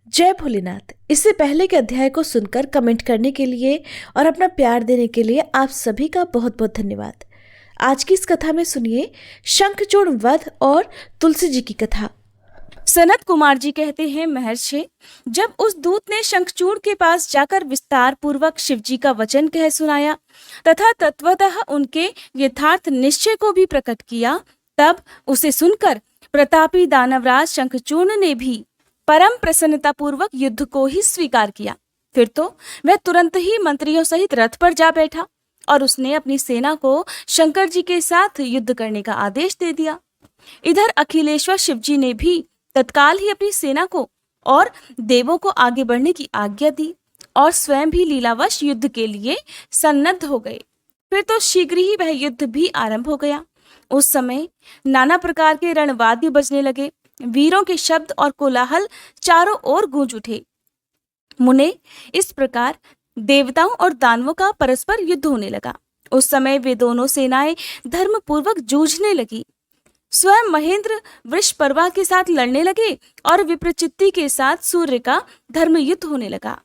जय भोलेनाथ। इससे पहले के अध्याय को सुनकर कमेंट करने के लिए और अपना प्यार देने के लिए आप सभी का बहुत बहुत धन्यवाद। आज की इस कथा में सुनिए शंखचूड़ वध और तुलसी जी की कथा। सनत कुमार जी कहते हैं, महर्षि, जब उस दूत ने शंखचूड़ के पास जाकर विस्तार पूर्वक शिव जी का वचन कह सुनाया तथा तत्वतः उनके यथार्थ निश्चय को भी प्रकट किया, तब उसे सुनकर प्रतापी दानवराज शंखचूड़ ने भी परम प्रसन्नता पूर्वक युद्ध को ही स्वीकार किया। फिर तो वह तुरंत ही मंत्रियों सहित रथ पर जा बैठा और उसने अपनी सेना को शंकर जी के साथ युद्ध करने का आदेश दे दिया। इधर अखिलेश्वर शिव जी ने भी तत्काल ही अपनी सेना को और देवों को आगे बढ़ने की आज्ञा दी और स्वयं भी लीलावश युद्ध के लिए सन्नद्ध हो गए। फिर तो शीघ्र ही वह युद्ध भी आरंभ हो गया। उस समय नाना प्रकार के रणवाद्य बजने लगे, वीरों के शब्द और कोलाहल चारों ओर गूंज उठे। मुने, इस प्रकार देवताओं और दानवों का परस्पर युद्ध होने लगा। उस समय वे दोनों सेनाएं धर्म पूर्वक जूझने लगी। स्वयं महेंद्र वृषपर्वा के साथ लड़ने लगे और विप्रचित्ति के साथ सूर्य का धर्म युद्ध होने लगा।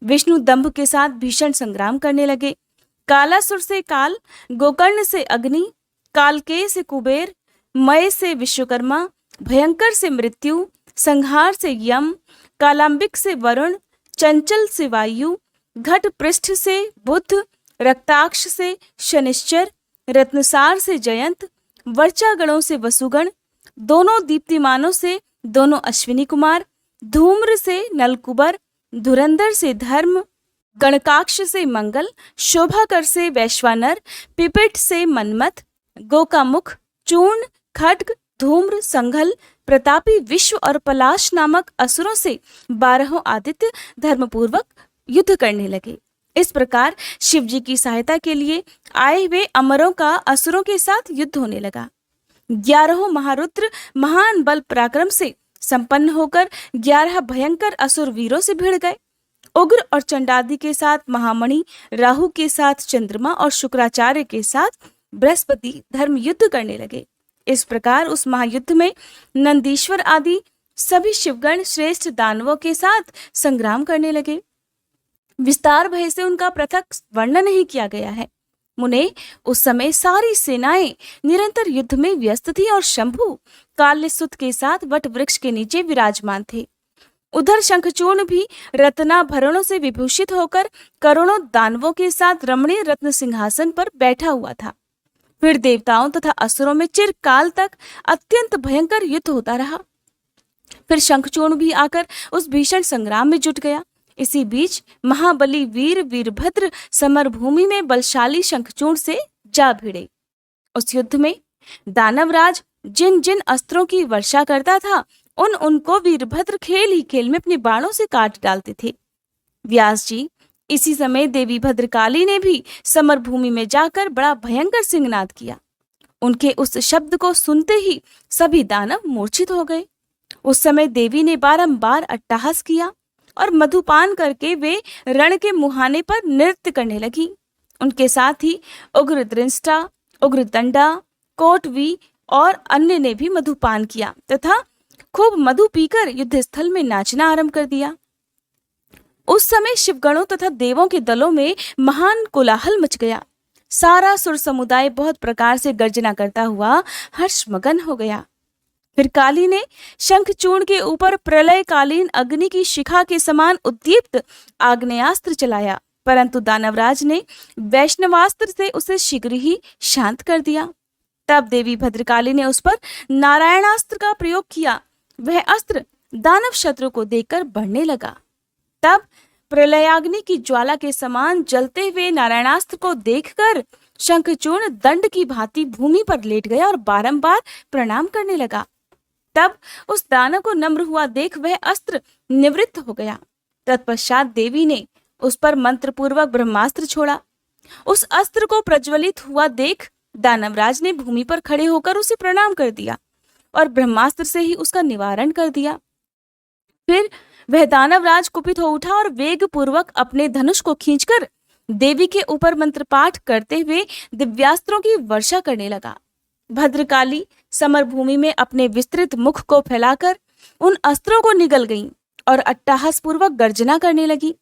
विष्णु दंभ के साथ भीषण संग्राम करने लगे। कालासुर से काल, गोकर्ण से अग्नि, कालकेय से कुबेर, मय से विश्वकर्मा, भयंकर से मृत्यु, संहार से यम, कालांबिक से वरुण, चंचल से वायु, घट पृष्ठ से बुध, रक्ताक्ष से शनिश्चर, रत्नसार से जयंत, वर्चागणों से वसुगण, दोनों दीप्तिमानों से दोनों अश्विनी कुमार, धूम्र से नलकुबर, धुरंधर से धर्म, गणकाक्ष से मंगल, शोभाकर से वैश्वानर, पिपिट से मनमथ, गोकामुख, चूर्ण, खड्ग, धूम्र, संघल, प्रतापी विश्व और पलाश नामक असुरों से 12 आदित्य धर्मपूर्वक युद्ध करने लगे। इस प्रकार शिव जी की सहायता के लिए आए हुए अमरों का असुरों के साथ युद्ध होने लगा। 11 महारुद्र महान बल पराक्रम से संपन्न होकर 11 भयंकर असुर वीरों से भिड़ गए। उग्र और चंडादि के साथ महामणि, राहु के साथ चंद्रमा और शुक्राचार्य के साथ बृहस्पति धर्म युद्ध करने लगे। इस प्रकार उस महायुद्ध में नंदीश्वर आदि सभी शिवगण श्रेष्ठ दानवों के साथ संग्राम करने लगे। विस्तार भय से उनका पृथक वर्णन नहीं किया गया है। मुने, उस समय सारी सेनाएं निरंतर युद्ध में व्यस्त थी और शंभु काल्यसुत के साथ वट वृक्ष के नीचे विराजमान थे। उधर शंखचूर्ण भी रत्नाभरणों से विभूषित होकर करोड़ों दानवों के साथ रमणीय रत्न सिंहासन पर बैठा हुआ था। फिर देवताओं तथा असुरों में चिरकाल तक अत्यंत भयंकर युद्ध होता रहा। फिर शंखचूर्ण भी आकर उस भीषण संग्राम में जुट गया। इसी बीच महाबली वीर वीरभद्र समरभूमि में बलशाली शंखचूर्ण से जा भिड़े। उस युद्ध में दानवराज जिन जिन अस्त्रों की वर्षा करता था उनको वीरभद्र खेल ही खेल में अपने बाणों से काट डालते थे। व्यास जी, इसी समय देवी भद्रकाली ने भी समरभूमि में जाकर बड़ा भयंकर सिंहनाद किया। उनके उस शब्द को सुनते ही सभी दानव मूर्छित हो गए। उस समय देवी ने बारंबार अट्टहास किया और मधुपान करके वे रण के मुहाने पर नृत्य करने लगी। उनके साथ ही उग्रदृष्टा, उग्रदंडा, कोटवी और अन्य ने भी मधुपान किया तथा खूब मधु पीकर युद्धस्थल में नाचना आरंभ कर दिया। उस समय शिवगणों तथा देवों के दलों में महान कोलाहल मच गया। सारा सुर समुदाय बहुत प्रकार से गर्जना करता हुआ हर्षमगन हो गया। फिर काली ने शंखचूर्ण के ऊपर प्रलयकालीन अग्नि की शिखा के समान उद्दीप्त आग्नेयास्त्र चलाया, परंतु दानवराज ने वैष्णवास्त्र से उसे शीघ्र ही शांत कर दिया। तब देवी भद्रकाली ने उस पर नारायणास्त्र का प्रयोग किया। वह अस्त्र दानव शत्रु को देखकर बढ़ने लगा। तब प्रलयाग्नि की ज्वाला के समान जलते हुए नारायणास्त्र को देखकर शंखचूर्ण दंड की भांति भूमि पर लेट गया और बारंबार प्रणाम करने लगा। तब उस दानव को नम्र हुआ देख वह अस्त्र निवृत्त हो गया। तत्पश्चात देवी ने उस पर मंत्र पूर्वक ब्रह्मास्त्र छोड़ा। उस अस्त्र को प्रज्वलित हुआ देख दानवराज ने भूमि पर खड़े होकर उसे प्रणाम कर दिया और ब्रह्मास्त्र से ही उसका निवारण कर दिया। फिर वह दानवराज कुपित हो उठा और वेग पूर्वक अपने धनुष को खींचकर देवी के ऊपर मंत्र पाठ करते हुए दिव्यास्त्रों की वर्षा करने लगा। भद्रकाली समरभूमि में अपने विस्तृत मुख को फैलाकर उन अस्त्रों को निगल गईं और अट्टहास पूर्वक गर्जना करने लगी,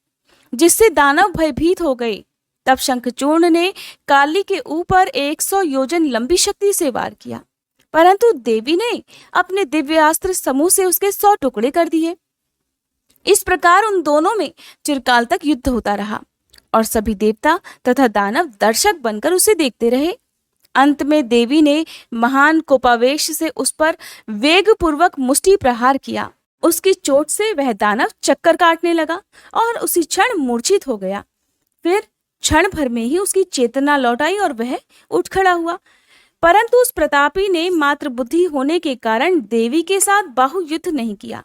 जिससे दानव भयभीत हो गए। तब शंखचूर्ण ने काली के ऊपर 100 योजन लंबी शक्ति से वार किया, परंतु देवी ने अपने दिव्यास्त्र समूह से उसके 100 टुकड़े कर दिए। इस प्रकार उन दोनों में चिरकाल तक युद्ध होता रहा और सभी देवता तथा दानव दर्शक बनकर उसे देखते रहे। अंत में देवी ने महान कोपावेश से उस पर वेग पूर्वक मुष्टि प्रहार किया। उसकी चोट से वह दानव चक्कर काटने लगा और उसी क्षण मूर्छित हो गया। फिर क्षण भर में ही उसकी चेतना लौट आई और वह उठ खड़ा हुआ, परंतु उस प्रतापी ने मात्र बुद्धि होने के कारण देवी के साथ बाहुयुद्ध नहीं किया।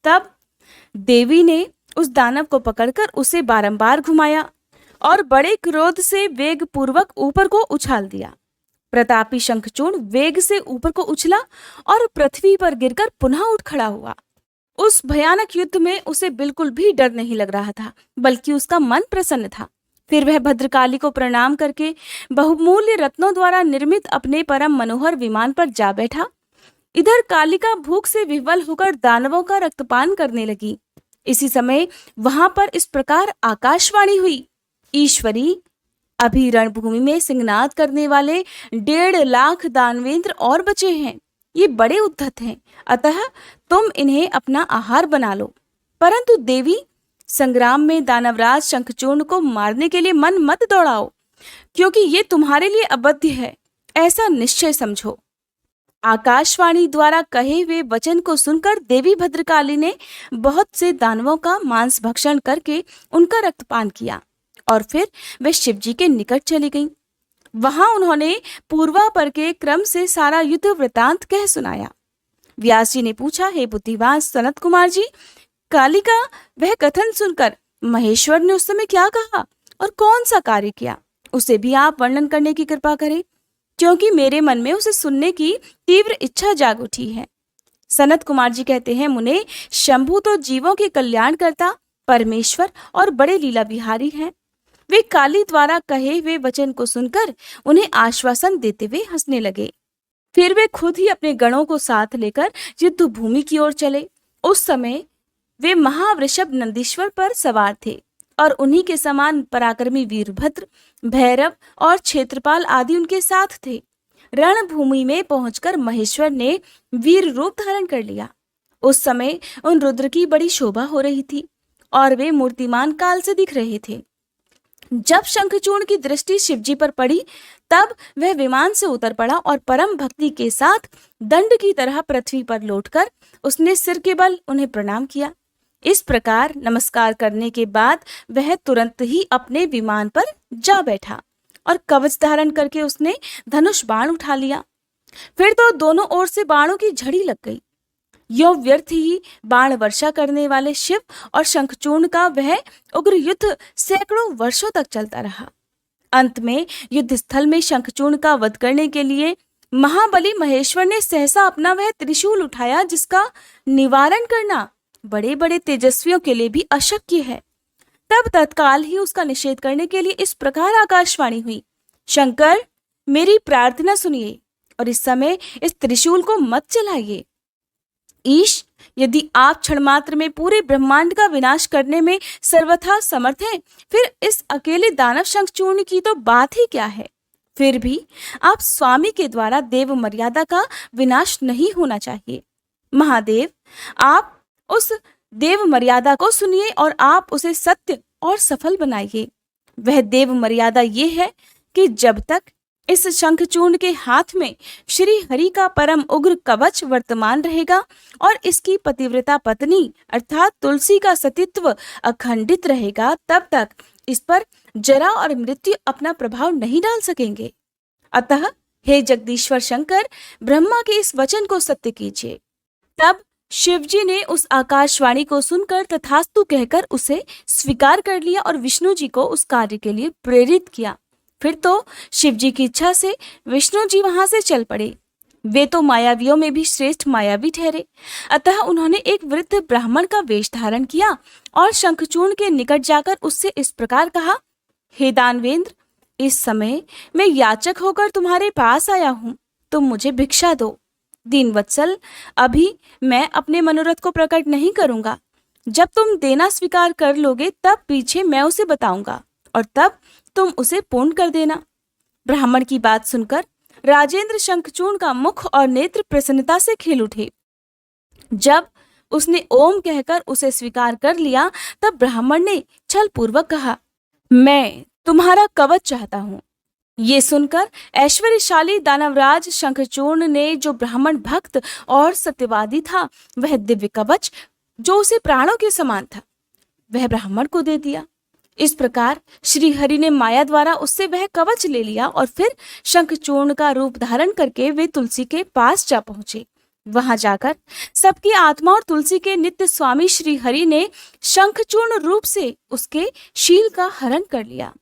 तब देवी ने उस दानव को पकड़कर उसे बारंबार घुमाया और बड़े क्रोध से वेग पूर्वक ऊपर को उछाल दिया। प्रतापी शंखचूर्ण वेग से ऊपर को उछला और पृथ्वी पर गिरकर पुनः उठ खड़ा हुआ। उस भयानक युद्ध में उसे बिल्कुल भी डर नहीं लग रहा था, बल्कि उसका मन प्रसन्न था। फिर वह भद्रकाली को प्रणाम करके बहुमूल्य रत्नों द्वारा निर्मित अपने परम मनोहर विमान पर जा बैठा। इधर कालिका भूख से विह्वल होकर दानवों का रक्तपान करने लगी। इसी समय वहां पर इस प्रकार आकाशवाणी हुई, ईश्वरी, अभी रणभूमि में सिंहनाद करने वाले 1.5 लाख दानवेंद्र और बचे हैं। ये बड़े उद्धत हैं, अतः तुम इन्हें अपना आहार बना लो। परंतु देवी, संग्राम में दानवराज शंखचूर्ण को मारने के लिए मन मत दौड़ाओ, क्योंकि ये तुम्हारे लिए अवध्य है, ऐसा निश्चय समझो। आकाशवाणी द्वारा कहे हुए वचन को सुनकर देवी भद्रकाली ने बहुत से दानवों का मांस भक्षण करके उनका रक्तपान किया और फिर वे शिवजी के निकट चली गईं। वहां उन्होंने पूर्वापर के क्रम से सारा युद्ध वृतांत कह सुनाया। व्यास जी ने पूछा, हे बुद्धिवान सनत कुमार जी, काली का वह कथन सुनकर महेश्वर ने उस समय क्या कहा और कौन सा कार्य किया, उसे भी आप वर्णन करने की कृपा करें, क्योंकि मेरे मन में उसे सुनने की तीव्र इच्छा जाग उठी है। सनत कुमार जी कहते हैं, मुने, शंभु तो जीवों के कल्याण करता परमेश्वर और बड़े लीला विहारी हैं। वे काली द्वारा कहे हुए वचन को सुनकर उन्हें आश्वासन देते हुए हंसने लगे। फिर वे खुद ही अपने गणों को साथ लेकर युद्ध भूमि की ओर चले। उस समय वे महावृषभ नंदीश्वर पर सवार थे और उन्हीं के समान पराक्रमी वीरभद्र, भैरव और क्षेत्रपाल आदि उनके साथ थे। रणभूमि में पहुंचकर महेश्वर ने वीर रूप धारण कर लिया। उस समय उन रुद्र की बड़ी शोभा हो रही थी और वे मूर्तिमान काल से दिख रहे थे। जब शंखचूर्ण की दृष्टि शिवजी पर पड़ी, तब वह विमान से उतर पड़ा और परम भक्ति के साथ दंड की तरह पृथ्वी पर लौटकर उसने सिर के बल उन्हें प्रणाम किया। इस प्रकार नमस्कार करने के बाद वह तुरंत ही अपने विमान पर जा बैठा और कवच धारण करके उसने धनुष बाण उठा लिया। फिर तो दोनों ओर से बाणों की झड़ी लग गई। यो व्यर्थ ही बाण वर्षा करने वाले शिव और शंखचूर्ण का वह उग्र युद्ध सैकड़ों वर्षों तक चलता रहा। अंत में युद्ध स्थल में शंखचूर्ण का वध करने के लिए महाबली महेश्वर ने सहसा अपना वह त्रिशूल उठाया, जिसका निवारण करना बड़े बड़े तेजस्वियों के लिए भी अशक्य है। तब तत्काल ही उसका निषेध करने के लिए इस प्रकार आकाशवाणी हुई, शंकर, मेरी प्रार्थना सुनिए और इस समय इस त्रिशूल को मत चलाइए। ईश, यदि आप क्षण मात्र में पूरे ब्रह्मांड का विनाश करने में सर्वथा समर्थ हैं, फिर इस अकेले दानव शंखचूर्ण की तो बात ही क्या है। फिर भी आप स्वामी के द्वारा देव मर्यादा का विनाश नहीं होना चाहिए। महादेव, आप उस देव मर्यादा को सुनिए और आप उसे सत्य और सफल बनाइए। वह देव मर्यादा ये है कि जब तक इस शंखचूर्ण के हाथ में श्री हरि का परम उग्र कवच वर्तमान रहेगा और इसकी पतिव्रता पत्नी अर्थात तुलसी का सतीत्व अखंडित रहेगा, तब तक इस पर जरा और मृत्यु अपना प्रभाव नहीं डाल सकेंगे। अतः हे जगदीश्वर शंकर, ब्रह्मा के इस वचन को सत्य कीजिए। तब शिवजी ने उस आकाशवाणी को सुनकर तथास्तु कहकर उसे स्वीकार कर लिया और विष्णु जी को उस कार्य के लिए प्रेरित किया। फिर तो शिवजी की इच्छा से विष्णु जी वहां से चल पड़े। वे तो मायावियों में भी श्रेष्ठ मायावी ठहरे, अतः उन्होंने एक वृद्ध ब्राह्मण का वेश धारण किया और शंखचूर्ण के निकट जाकर उससे इस प्रकार कहा, हे दानवेंद्र, इस समय मैं याचक होकर तुम्हारे पास आया हूँ, तुम मुझे भिक्षा दो। दीनवत्सल, अभी मैं अपने मनोरथ को प्रकट नहीं करूंगा, जब तुम देना स्वीकार कर लोगे तब पीछे मैं उसे बताऊंगा और तब तुम उसे पूर्ण कर देना। ब्राह्मण की बात सुनकर राजेंद्र शंखचूर्ण का मुख और नेत्र प्रसन्नता से खिल उठे। जब उसने ओम कहकर उसे स्वीकार कर लिया तब ब्राह्मण ने छल पूर्वक कहा, मैं तुम्हारा कवच चाहता हूं। ये सुनकर ऐश्वर्यशाली दानवराज शंखचूर्ण ने, जो ब्राह्मण भक्त और सत्यवादी था, वह दिव्य कवच जो उसे प्राणों के समान था, वह ब्राह्मण को दे दिया। इस प्रकार श्री हरि ने माया द्वारा उससे वह कवच ले लिया और फिर शंखचूर्ण का रूप धारण करके वे तुलसी के पास जा पहुंचे। वहां जाकर सबकी आत्मा और तुलसी के नित्य स्वामी श्री हरि ने शंखचूर्ण रूप से उसके शील का हरण कर लिया।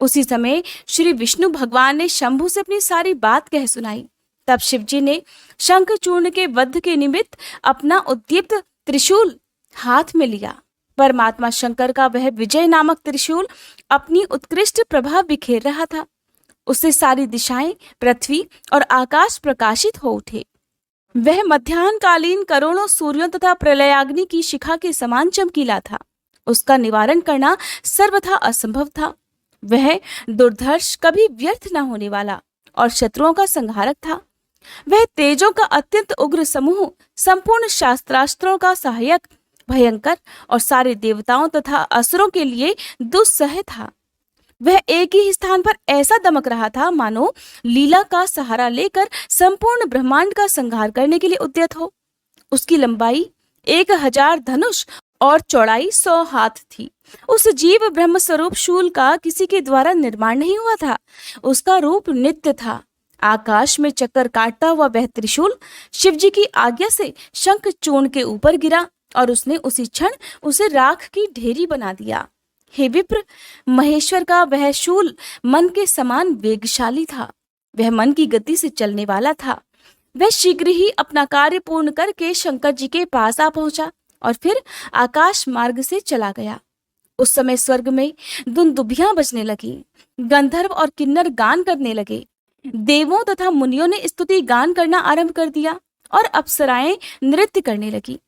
उसी समय श्री विष्णु भगवान ने शंभु से अपनी सारी बात कह सुनाई। तब शिवजी ने शंखचूर्ण के वध के निमित्त अपना उद्दीप्त त्रिशूल हाथ में लिया। परमात्मा शंकर का वह विजय नामक त्रिशूल अपनी उत्कृष्ट प्रभा बिखेर रहा था। उससे सारी दिशाएं, पृथ्वी और आकाश प्रकाशित हो उठे। वह मध्याह्नकालीन करोड़ों सूर्यों तथा प्रलयाग्नि की शिखा के समान चमकीला था। उसका निवारण करना सर्वथा असंभव था। वह दुर्धर्ष, कभी व्यर्थ न होने वाला और शत्रुओं का संहारक था। वह तेजों का अत्यंत उग्र समूह, संपूर्ण शास्त्रास्त्रों का सहायक, भयंकर और सारे देवताओं तथा असुरों के लिए दुस्सह था। वह एक ही स्थान पर ऐसा दमक रहा था मानो लीला का सहारा लेकर संपूर्ण ब्रह्मांड का संहार करने के लिए उद्यत हो। उसकी लंबाई 1000 धनुष और चौड़ाई 100 हाथ थी। उस जीव ब्रह्म स्वरूप शूल का किसी के द्वारा निर्माण नहीं हुआ था। उसका रूप नित्य था। आकाश में चक्कर काटता हुआ वह त्रिशूल शिवजी की आज्ञा से शंखचूर्ण के ऊपर गिरा और उसने उसी क्षण उसे राख की ढेरी बना दिया। हे विप्र, महेश्वर का वह शूल मन के समान वेगशाली था। वह मन की गति से चलने वाला था। वह शीघ्र ही अपना कार्य पूर्ण करके शंकर जी के पास आ पहुंचा और फिर आकाश मार्ग से चला गया। उस समय स्वर्ग में दुंदुभियां बजने लगी। गंधर्व और किन्नर गान करने लगे। देवों तथा मुनियों ने स्तुति गान करना आरंभ कर दिया और अप्सराएं नृत्य करने लगी।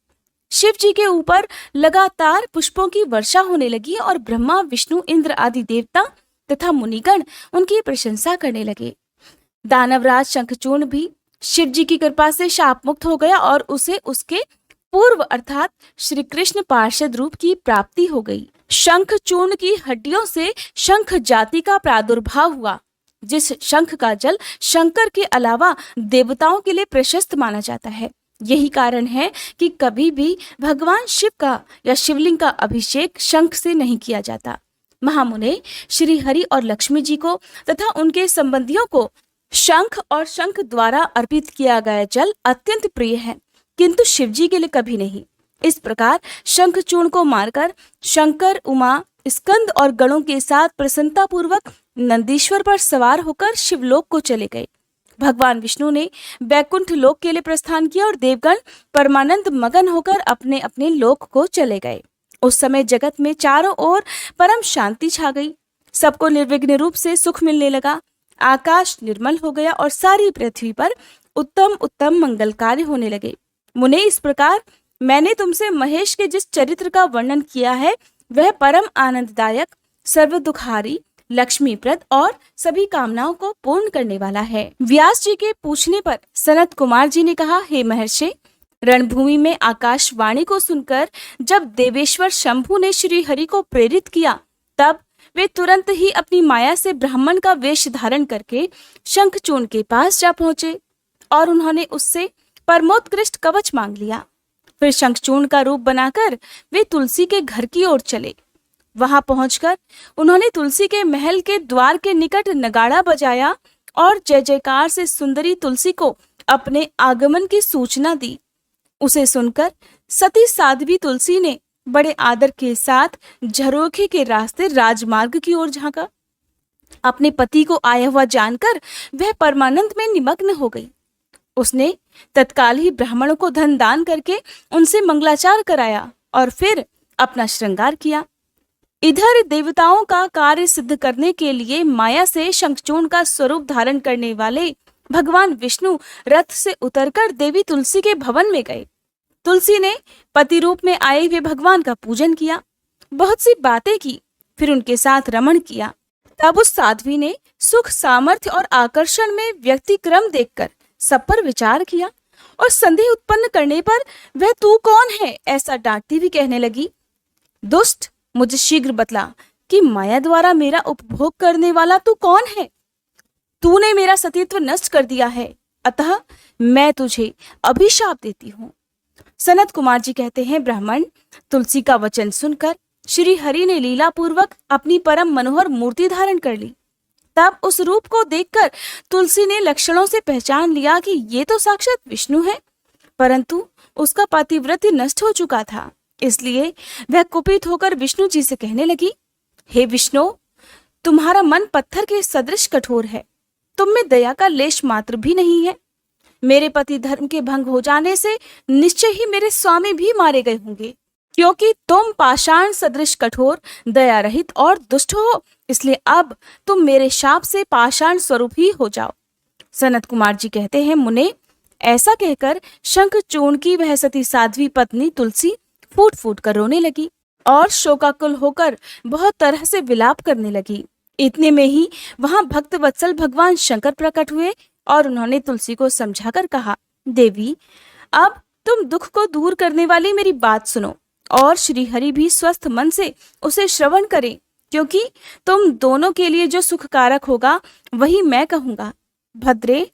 शिव जी के ऊपर लगातार पुष्पों की वर्षा होने लगी और ब्रह्मा, विष्णु, इंद्र आदि देवता तथा मुनिगण उनकी प्रशंसा करने लगे। दानवराज शंखचूर्ण भी शिव जी की कृपा से शाप मुक्त हो गया और उसे उसके पूर्व अर्थात श्री कृष्ण पार्षद रूप की प्राप्ति हो गई। शंखचूर्ण की हड्डियों से शंख जाति का प्रादुर्भाव हुआ। जिस शंख का जल शंकर के अलावा देवताओं के लिए प्रशस्त माना जाता है। यही कारण है कि कभी भी भगवान शिव का या शिवलिंग का अभिषेक शंख से नहीं किया जाता। महामुने श्री हरि और लक्ष्मी जी को तथा उनके संबंधियों को शंख और शंख द्वारा अर्पित किया गया जल अत्यंत प्रिय है, किंतु शिव जी के लिए कभी नहीं। इस प्रकार शंखचूर्ण को मारकर शंकर, उमा, स्कंद और गणों के साथ प्रसन्नता पूर्वक नंदीश्वर पर सवार होकर शिवलोक को चले गए। भगवान विष्णु ने वैकुंठ लोक के लिए प्रस्थान किया और देवगण परमानंद मगन होकर अपने अपने लोक को चले गए। उस समय जगत में चारों ओर परम शांति छा गई। सबको निर्विघ्न रूप से सुख मिलने लगा। आकाश निर्मल हो गया और सारी पृथ्वी पर उत्तम उत्तम मंगल कार्य होने लगे। मुने, इस प्रकार मैंने तुमसे महेश के जिस चरित्र का वर्णन किया है वह परम आनंददायक, सर्व दुखारी, लक्ष्मीप्रद और सभी कामनाओं को पूर्ण करने वाला है। व्यास जी के पूछने पर सनत कुमार जी ने कहा, हे महर्षि, रणभूमि में आकाशवाणी को सुनकर जब देवेश्वर शंभु ने श्री हरि को प्रेरित किया तब वे तुरंत ही अपनी माया से ब्राह्मण का वेश धारण करके शंखचूर्ण के पास जा पहुंचे और उन्होंने उससे परमोत्कृष्ट कवच मांग लिया। फिर शंखचूर्ण का रूप बनाकर वे तुलसी के घर की ओर चले। वहां पहुंचकर उन्होंने तुलसी के महल के द्वार के निकट नगाड़ा बजाया और जय जयकार से सुंदरी तुलसी को अपने आगमन की सूचना दी। उसे सुनकर सती साध्वी तुलसी ने बड़े आदर के साथ झरोखे के रास्ते राजमार्ग की ओर झांका। अपने पति को आया हुआ जानकर वह परमानंद में निमग्न हो गई। उसने तत्काल ही ब्राह्मणों को धन दान करके उनसे मंगलाचार कराया और फिर अपना श्रृंगार किया। इधर देवताओं का कार्य सिद्ध करने के लिए माया से शंखचूर्ण का स्वरूप धारण करने वाले भगवान विष्णु रथ से उतरकर देवी तुलसी के भवन में गए। तुलसी ने पति रूप में आए हुए भगवान का पूजन किया, बहुत सी बातें की, फिर उनके साथ रमण किया। तब उस साध्वी ने सुख, सामर्थ्य और आकर्षण में व्यक्ति क्रम देखकर सब पर विचार किया और संदेह उत्पन्न करने पर वह तू कौन है ऐसा डांटती भी कहने लगी। दुष्ट, मुझे शीघ्र बतला कि माया द्वारा मेरा उपभोग करने वाला तू कौन है? तूने मेरा सतीत्व नष्ट कर दिया है, अतः मैं तुझे अभिशाप देती हूँ। सनत कुमार जी कहते हैं, ब्राह्मण, तुलसी का वचन सुनकर श्री हरि ने लीला पूर्वक अपनी परम मनोहर मूर्ति धारण कर ली। तब उस रूप को देखकर तुलसी ने लक्षणों से पहचान लिया कि ये तो साक्षात विष्णु है, परंतु उसका पतिव्रत्य नष्ट हो चुका था। इसलिए वह कुपित होकर विष्णु जी से कहने लगी, हे विष्णु, तुम्हारा मन पत्थर के सदृश कठोर है, तुम में दया का लेश मात्र भी नहीं है। मेरे पति धर्म के भंग हो जाने से निश्चय ही मेरे स्वामी भी मारे गए होंगे, क्योंकि तुम पाषाण सदृश कठोर, दया रहित और दुष्ट हो, इसलिए अब तुम मेरे शाप से पाषाण स्वरूप ही हो जाओ। सनत कुमार जी कहते हैं, मुने, ऐसा कहकर शंखचूर्ण की वह सती साध्वी पत्नी तुलसी फूट फूट कर रोने लगी और शोकाकुल होकर बहुत तरह से विलाप करने लगी। इतने में ही वहां भक्त वत्सल भगवान शंकर प्रकट हुए और उन्होंने तुलसी को समझाकर कहा, देवी, अब तुम दुख को दूर करने वाली मेरी बात सुनो और श्री हरि भी स्वस्थ मन से उसे श्रवण करें, क्योंकि तुम दोनों के लिए जो सुखकारक होगा वही मैं कहूंगा। भद्रे,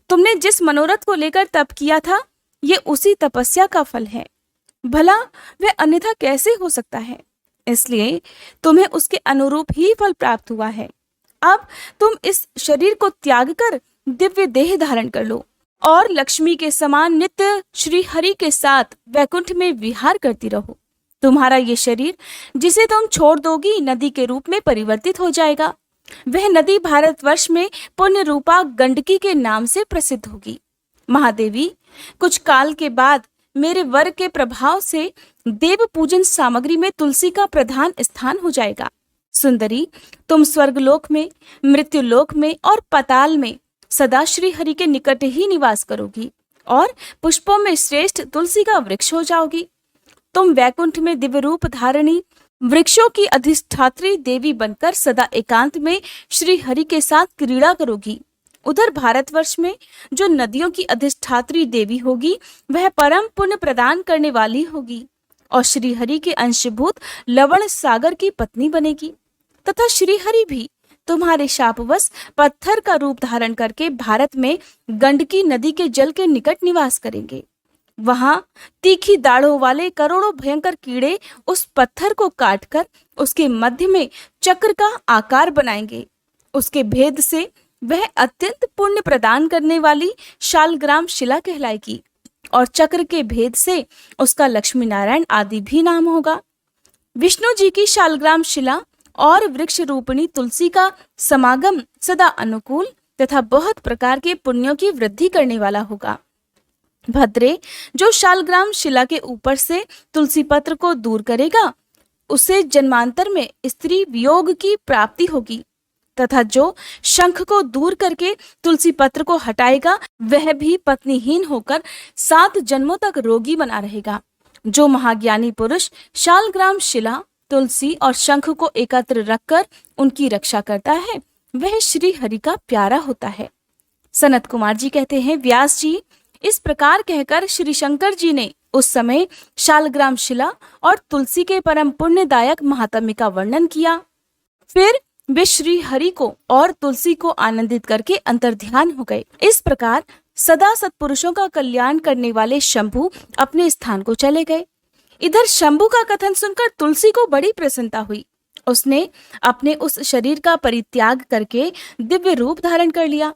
तुमने जिस मनोरथ को लेकर तप किया था, ये उसी तपस्या का फल है। भला वह अन्यथा कैसे हो सकता है? इसलिए तुम्हें उसके अनुरूप ही फल प्राप्त हुआ है। अब तुम इस शरीर को त्याग कर दिव्य देह धारण कर लो और लक्ष्मी के समान नित्य श्री हरि के साथ वैकुंठ में विहार करती रहो। तुम्हारा ये शरीर जिसे तुम छोड़ दोगी नदी के रूप में परिवर्तित हो जाएगा। वह नदी भारतवर्ष में पुण्य रूपा गंडकी के नाम से प्रसिद्ध होगी। महादेवी, कुछ काल के बाद मेरे वर के प्रभाव से देव पूजन सामग्री में तुलसी का प्रधान स्थान हो जाएगा। सुंदरी, तुम स्वर्गलोक में, मृत्युलोक में और पाताल में सदा श्री हरि के निकट ही निवास करोगी और पुष्पों में श्रेष्ठ तुलसी का वृक्ष हो जाओगी। तुम वैकुंठ में दिव्य रूप धारणी वृक्षों की अधिष्ठात्री देवी बनकर सदा एकांत में श्री हरि के साथ क्रीड़ा करोगी। उधर भारतवर्ष में जो नदियों की अधिष्ठात्री देवी होगी, वह परम पुण्य प्रदान करने वाली होगी और श्री हरि के अंशभूत लवण सागर की पत्नी बनेगी। तथा श्री हरि भी तुम्हारे शापवश पत्थर का रूप धारण करके भारत में गंडकी नदी के जल के निकट निवास करेंगे। वहां तीखी दाढ़ों वाले करोड़ों भयंकर कीड़े उस पत्थर को काटकर उसके मध्य में चक्र का आकार बनाएंगे। उसके भेद से वह अत्यंत पुण्य प्रदान करने वाली शालग्राम शिला कहलाएगी और चक्र के भेद से उसका लक्ष्मी नारायण आदि भी नाम होगा। विष्णु जी की शालग्राम शिला और वृक्ष रूपिणी तुलसी का समागम सदा अनुकूल तथा बहुत प्रकार के पुण्यों की वृद्धि करने वाला होगा। भद्रे, जो शालग्राम शिला के ऊपर से तुलसी पत्र को दूर करेगा, उसे जन्मांतर में स्त्री वियोग की प्राप्ति होगी, तथा जो शंख को दूर करके तुलसी पत्र को हटाएगा, वह भी पत्नीहीन होकर 7 जन्मों तक रोगी बना रहेगा। जो महाज्ञानी पुरुष शालग्राम शिला, तुलसी और शंख को एकत्र रखकर उनकी रक्षा करता है, वह श्री हरि का प्यारा होता है। सनत कुमार जी कहते हैं, व्यास जी, इस प्रकार कहकर श्री शंकर जी ने उस समय शालग्राम शिला और तुलसी के परम पुण्यदायक महात्म्य का वर्णन किया। फिर वे श्री हरि को और तुलसी को आनंदित करके अंतर्ध्यान हो गए। इस प्रकार सदा सत्पुरुषों का कल्याण करने वाले शंभु अपने स्थान को चले गए। इधर शंभु का कथन सुनकर तुलसी को बड़ी प्रसन्नता हुई। उसने अपने उस शरीर का परित्याग करके दिव्य रूप धारण कर लिया।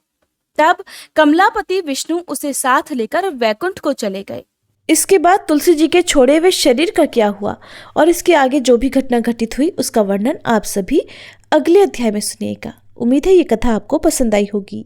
तब कमलापति विष्णु उसे साथ लेकर वैकुंठ को चले गए। इसके बाद तुलसी जी के छोड़े हुए शरीर का क्या हुआ और इसके आगे जो भी घटना घटित हुई उसका वर्णन आप सभी अगले अध्याय में सुनिएगा। उम्मीद है ये कथा आपको पसंद आई होगी।